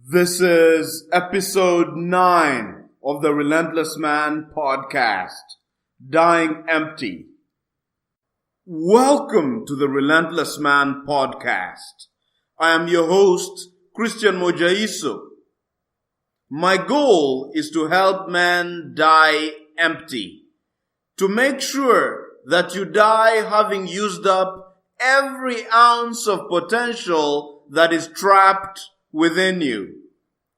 This is episode 9 of the Relentless Man podcast, Dying Empty. Welcome to the Relentless Man podcast. I am your host, Christian Modjaiso. My goal is to help men die empty, to make sure that you die having used up every ounce of potential that is trapped within you.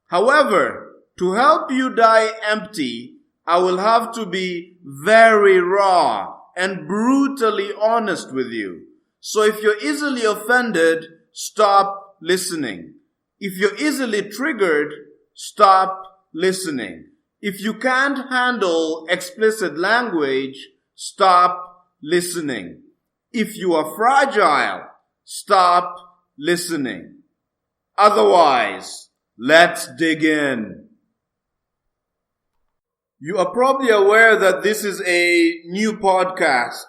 However, to help you die empty, I will have to be very raw and brutally honest with you. So if you're easily offended, stop listening. If you're easily triggered, stop listening. If you can't handle explicit language, stop listening. If you are fragile, stop listening. Otherwise, let's dig in. You are probably aware that this is a new podcast.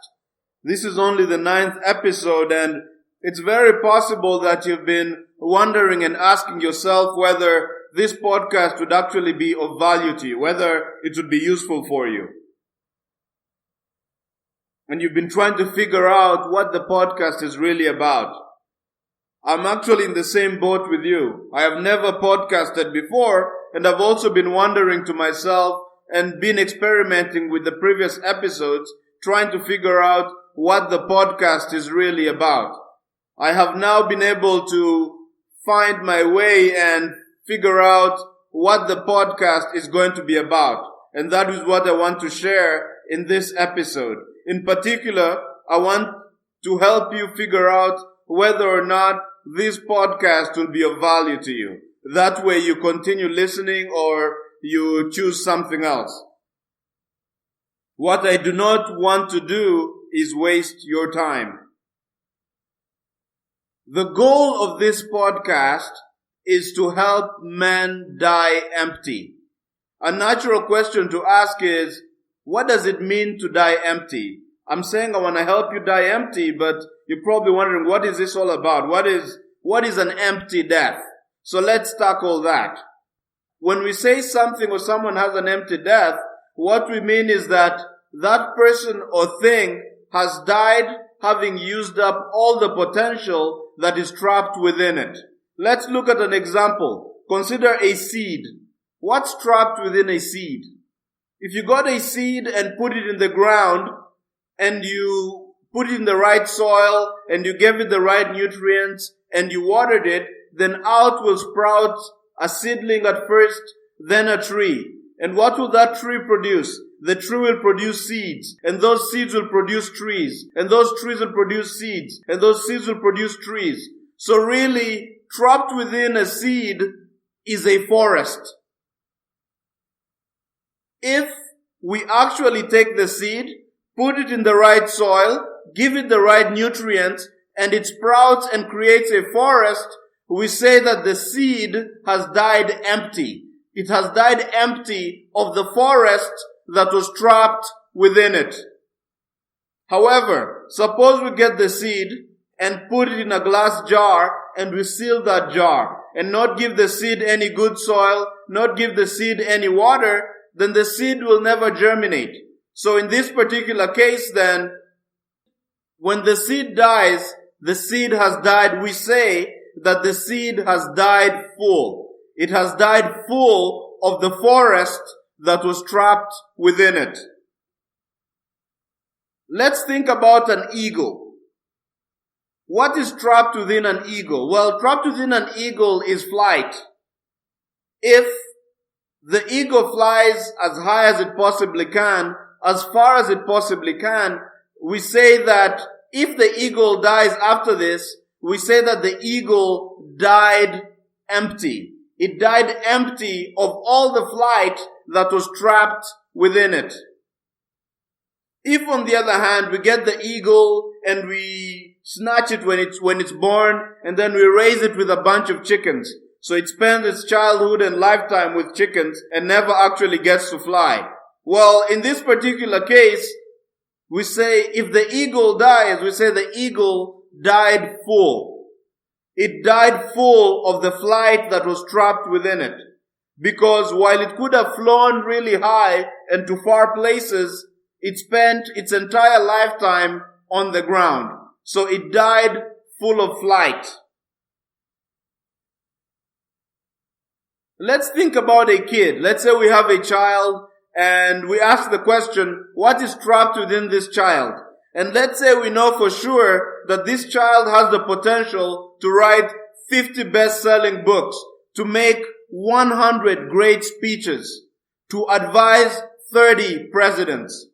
This is only the 9th episode, and it's very possible that you've been wondering and asking yourself whether this podcast would actually be of value to you, whether it would be useful for you. And you've been trying to figure out what the podcast is really about. I'm actually in the same boat with you. I have never podcasted before, and I've also been wondering to myself and been experimenting with the previous episodes, trying to figure out what the podcast is really about. I have now been able to find my way and figure out what the podcast is going to be about. And that is what I want to share in this episode. In particular, I want to help you figure out whether or not this podcast will be of value to you. That way you continue listening or you choose something else. What I do not want to do is waste your time. The goal of this podcast is to help men die empty. A natural question to ask is, what does it mean to die empty? I'm saying I want to help you die empty, but you're probably wondering, what is this all about? What is an empty death? So let's tackle that. When we say something or someone has an empty death, what we mean is that that person or thing has died having used up all the potential that is trapped within it. Let's look at an example. Consider a seed. What's trapped within a seed? If you got a seed and put it in the ground, and you put it in the right soil, and you gave it the right nutrients, and you watered it, then out will sprout a seedling at first, then a tree. And what will that tree produce? The tree will produce seeds, and those seeds will produce trees, and those trees will produce seeds, and those seeds will produce trees. So really, trapped within a seed is a forest. If we actually take the seed, put it in the right soil, give it the right nutrients, and it sprouts and creates a forest, we say that the seed has died empty. It has died empty of the forest that was trapped within it. However, suppose we get the seed and put it in a glass jar and we seal that jar and not give the seed any good soil, not give the seed any water, then the seed will never germinate. So in this particular case then, when the seed dies, the seed has died. We say that the seed has died full. It has died full of the forest that was trapped within it. Let's think about an eagle. What is trapped within an eagle? Well, trapped within an eagle is flight. If the eagle flies as high as it possibly can, as far as it possibly can, we say that if the eagle dies after this, we say that the eagle died empty. It died empty of all the flight that was trapped within it. If, on the other hand, we get the eagle and we snatch it when it's born, and then we raise it with a bunch of chickens, so it spends its childhood and lifetime with chickens and never actually gets to fly. Well, in this particular case, we say if the eagle dies, we say the eagle died full. It died full of the flight that was trapped within it. Because while it could have flown really high and to far places, it spent its entire lifetime on the ground. So it died full of flight. Let's think about a kid. Let's say we have a child and we ask the question, what is trapped within this child? And let's say we know for sure that this child has the potential to write 50 best-selling books, to make 100 great speeches, to advise 30 presidents.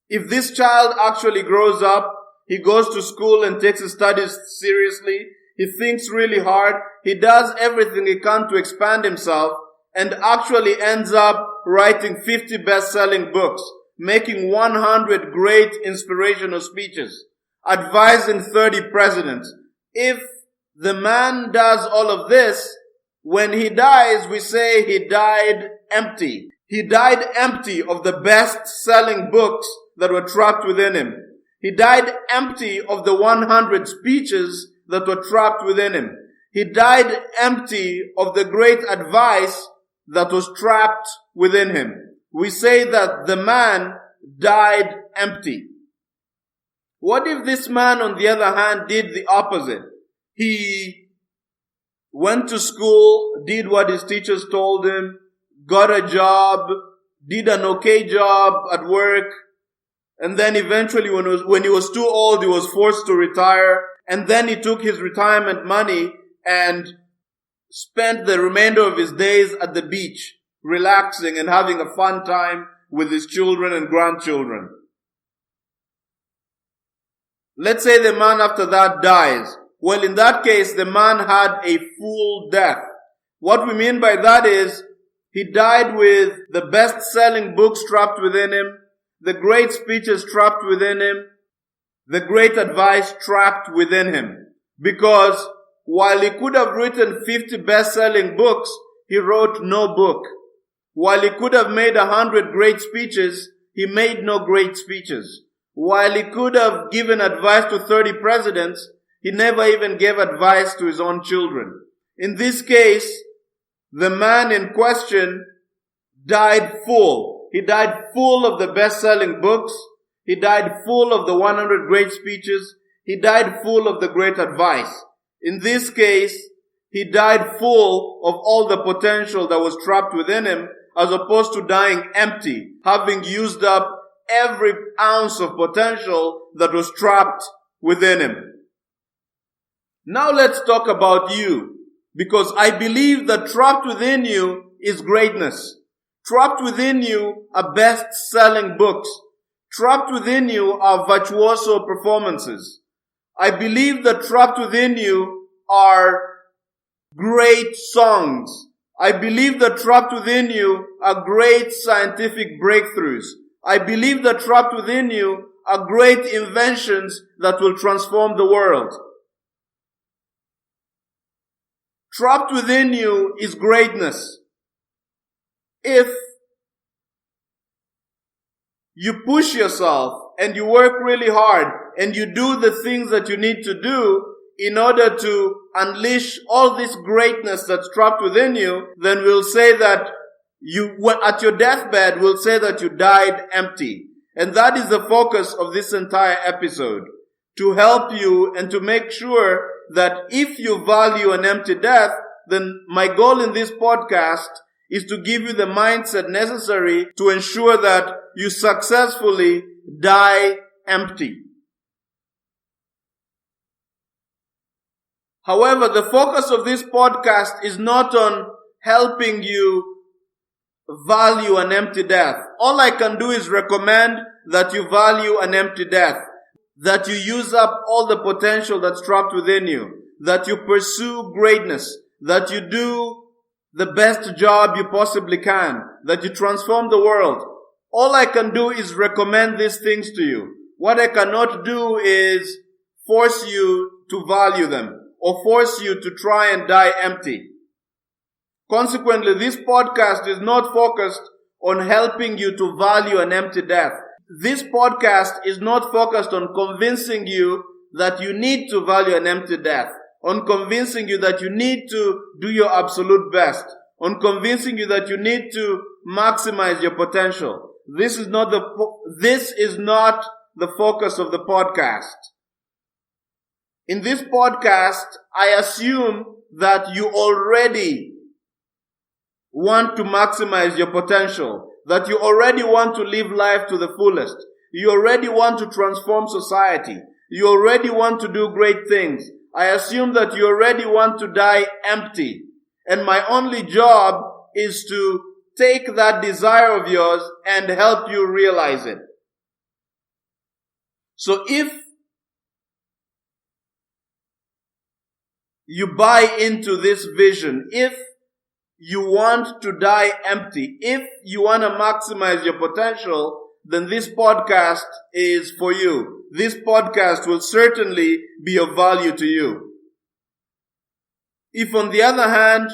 If this child actually grows up, he goes to school and takes his studies seriously, he thinks really hard, he does everything he can to expand himself, and actually ends up writing 50 best-selling books, making 100 great inspirational speeches, advising 30 presidents. If the man does all of this, when he dies, we say he died empty. He died empty of the best-selling books that were trapped within him. He died empty of the 100 speeches that were trapped within him. He died empty of the great advice that was trapped within him. We say that the man died empty. What if this man, on the other hand, did the opposite? He went to school, did what his teachers told him, got a job, did an okay job at work, and then eventually when he was too old, he was forced to retire, and then he took his retirement money and spent the remainder of his days at the beach, relaxing and having a fun time with his children and grandchildren. Let's say the man after that dies. Well, in that case, the man had a full death. What we mean by that is, he died with the best-selling books trapped within him, the great speeches trapped within him, the great advice trapped within him. Because while he could have written 50 best-selling books, he wrote no book. While he could have made 100 great speeches, he made no great speeches. While he could have given advice to 30 presidents, he never even gave advice to his own children. In this case, the man in question died full. He died full of the best-selling books. He died full of the 100 great speeches. He died full of the great advice. In this case, he died full of all the potential that was trapped within him, as opposed to dying empty, having used up every ounce of potential that was trapped within him. Now let's talk about you, because I believe that trapped within you is greatness. Trapped within you are best-selling books. Trapped within you are virtuoso performances. I believe that trapped within you are great songs. I believe that trapped within you are great scientific breakthroughs. I believe that trapped within you are great inventions that will transform the world. Trapped within you is greatness. If you push yourself and you work really hard and you do the things that you need to do in order to unleash all this greatness that's trapped within you, then we'll say that at your deathbed, we'll say that you died empty. And that is the focus of this entire episode, to help you and to make sure that if you value an empty death, then my goal in this podcast is to give you the mindset necessary to ensure that you successfully die empty. However, the focus of this podcast is not on helping you value an empty death. All I can do is recommend that you value an empty death, that you use up all the potential that's trapped within you, that you pursue greatness, that you do the best job you possibly can, that you transform the world. All I can do is recommend these things to you. What I cannot do is force you to value them or force you to try and die empty. Consequently, this podcast is not focused on helping you to value an empty death. This podcast is not focused on convincing you that you need to value an empty death on convincing you that you need to do your absolute best, on convincing you that you need to maximize your potential. This is not the focus of the podcast. In this podcast, I assume that you already want to maximize your potential, that you already want to live life to the fullest. You already want to transform society. You already want to do great things. I assume that you already want to die empty. And my only job is to take that desire of yours and help you realize it. So if you buy into this vision, if you want to die empty, if you want to maximize your potential, then this podcast is for you. This podcast will certainly be of value to you. If on the other hand,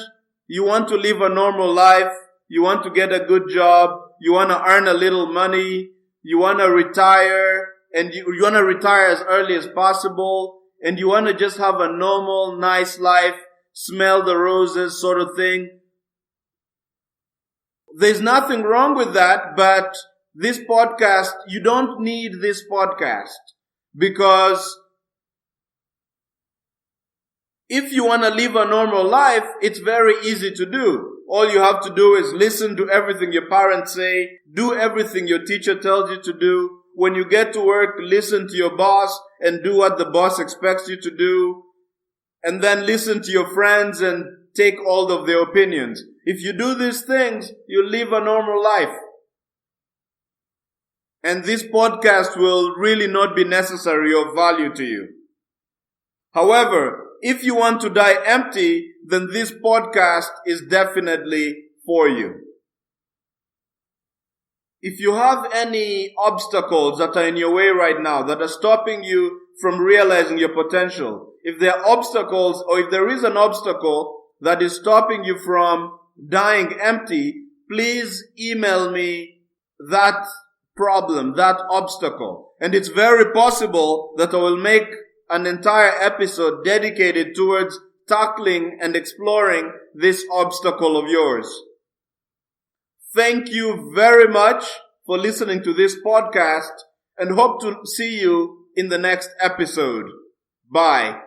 you want to live a normal life, you want to get a good job, you want to earn a little money, you want to retire, and you want to retire as early as possible, and you want to just have a normal, nice life, smell the roses sort of thing, there's nothing wrong with that, but this podcast, you don't need this podcast, because if you want to live a normal life, it's very easy to do. All you have to do is listen to everything your parents say, do everything your teacher tells you to do. When you get to work, listen to your boss and do what the boss expects you to do. And then listen to your friends and take all of their opinions. If you do these things, you live a normal life. And this podcast will really not be necessary or value to you. However, if you want to die empty, then this podcast is definitely for you. If you have any obstacles that are in your way right now that are stopping you from realizing your potential, if there are obstacles or if there is an obstacle that is stopping you from dying empty, please email me that problem, that obstacle. And it's very possible that I will make an entire episode dedicated towards tackling and exploring this obstacle of yours. Thank you very much for listening to this podcast and hope to see you in the next episode. Bye.